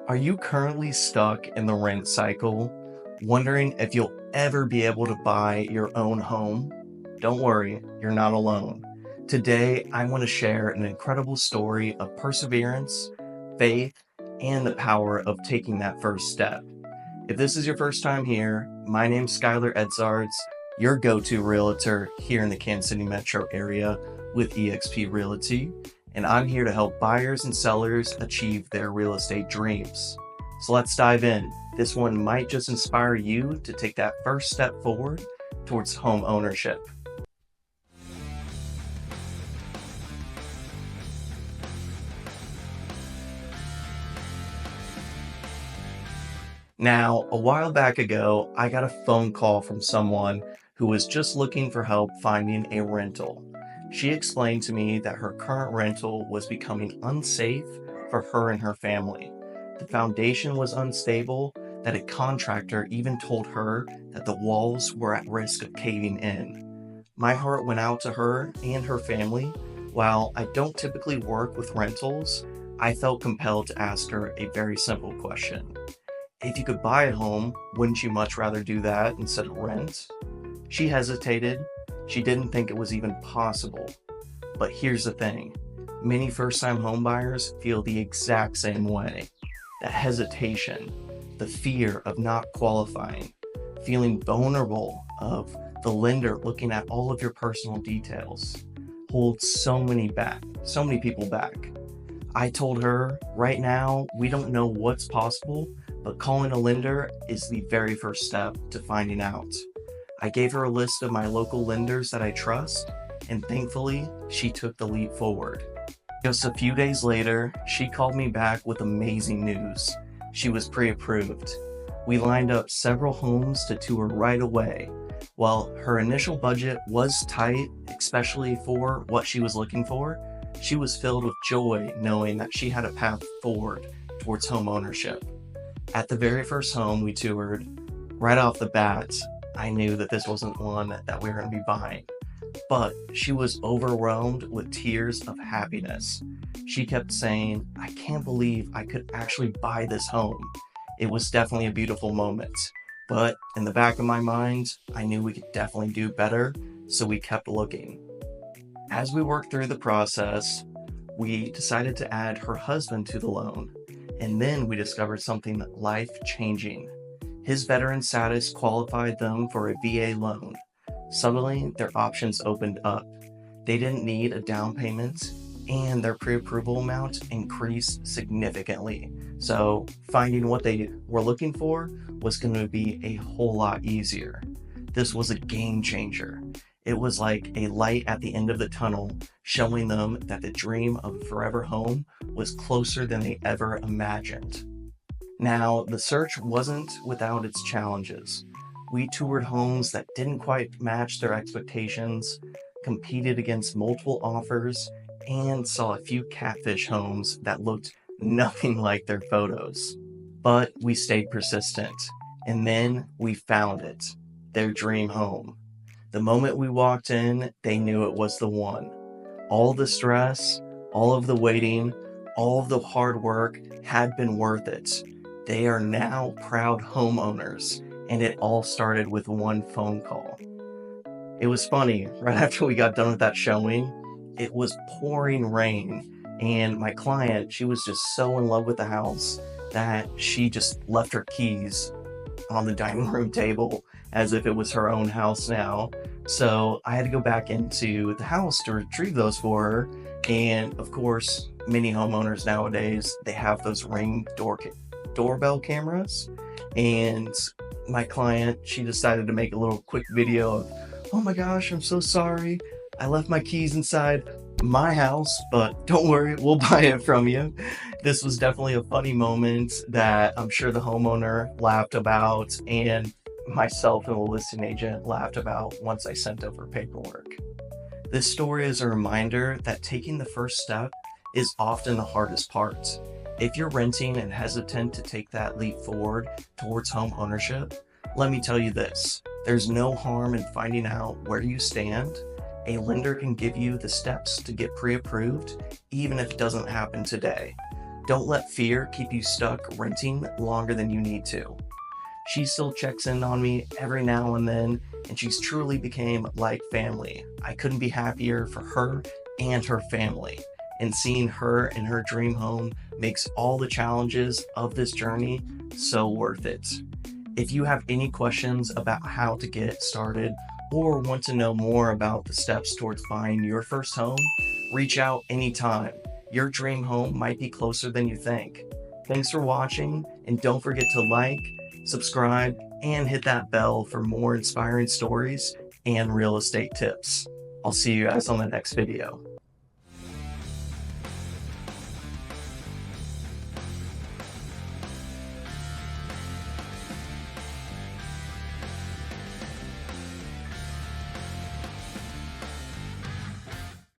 Are you currently stuck in the rent cycle, wondering if you'll ever be able to buy your own home? Don't worry, you're not alone. Today, I want to share an incredible story of perseverance, faith, and the power of taking that first step. If this is your first time here, my name's Skyler Edzards, your go-to realtor here in the Kansas City metro area with eXp Realty, and I'm here to help buyers and sellers achieve their real estate dreams. So let's dive in. This one might just inspire you to take that first step forward towards home ownership. Now, a while back ago, I got a phone call from someone who was just looking for help finding a rental. She explained to me that her current rental was becoming unsafe for her and her family. The foundation was unstable, that a contractor even told her that the walls were at risk of caving in. My heart went out to her and her family. While I don't typically work with rentals, I felt compelled to ask her a very simple question. If you could buy a home, wouldn't you much rather do that instead of rent? She hesitated. She didn't think it was even possible. But here's the thing. Many first-time homebuyers feel the exact same way. That hesitation, the fear of not qualifying, feeling vulnerable of the lender looking at all of your personal details, holds so many people back. I told her, right now, we don't know what's possible, but calling a lender is the very first step to finding out. I gave her a list of my local lenders that I trust, and thankfully, she took the leap forward. Just a few days later, she called me back with amazing news. She was pre-approved. We lined up several homes to tour right away. While her initial budget was tight, especially for what she was looking for, she was filled with joy knowing that she had a path forward towards home ownership. At the very first home we toured, right off the bat, I knew that this wasn't one that we were going to be buying. But she was overwhelmed with tears of happiness. She kept saying, I can't believe I could actually buy this home. It was definitely a beautiful moment. But in the back of my mind, I knew we could definitely do better, so we kept looking. As we worked through the process, we decided to add her husband to the loan. And then we discovered something life-changing. His veteran status qualified them for a VA loan. Suddenly, their options opened up. They didn't need a down payment, and their pre-approval amount increased significantly. So finding what they were looking for was going to be a whole lot easier. This was a game changer. It was like a light at the end of the tunnel, showing them that the dream of a forever home was closer than they ever imagined. Now, the search wasn't without its challenges. We toured homes that didn't quite match their expectations, competed against multiple offers, and saw a few catfish homes that looked nothing like their photos. But we stayed persistent, and then we found it, their dream home. The moment we walked in, they knew it was the one. All the stress, all of the waiting, all of the hard work had been worth it. They are now proud homeowners, and it all started with one phone call. It was funny, right after we got done with that showing, it was pouring rain, and my client, she was just so in love with the house that she just left her keys on the dining room table as if it was her own house now. So I had to go back into the house to retrieve those for her. And of course, many homeowners nowadays, they have those Ring doorbell cameras. And my client, she decided to make a little quick video of, oh my gosh, I'm so sorry. I left my keys inside my house, but don't worry, we'll buy it from you. This was definitely a funny moment that I'm sure the homeowner laughed about, and myself and the listing agent laughed about once I sent over paperwork. This story is a reminder that taking the first step is often the hardest part. If you're renting and hesitant to take that leap forward towards home ownership, let me tell you this, there's no harm in finding out where you stand. A lender can give you the steps to get pre-approved, even if it doesn't happen today. Don't let fear keep you stuck renting longer than you need to. She still checks in on me every now and then, and she's truly became like family. I couldn't be happier for her and her family. And seeing her in her dream home makes all the challenges of this journey so worth it. If you have any questions about how to get started or want to know more about the steps towards buying your first home, reach out anytime. Your dream home might be closer than you think. Thanks for watching, and don't forget to like, subscribe, and hit that bell for more inspiring stories and real estate tips. I'll see you guys on the next video.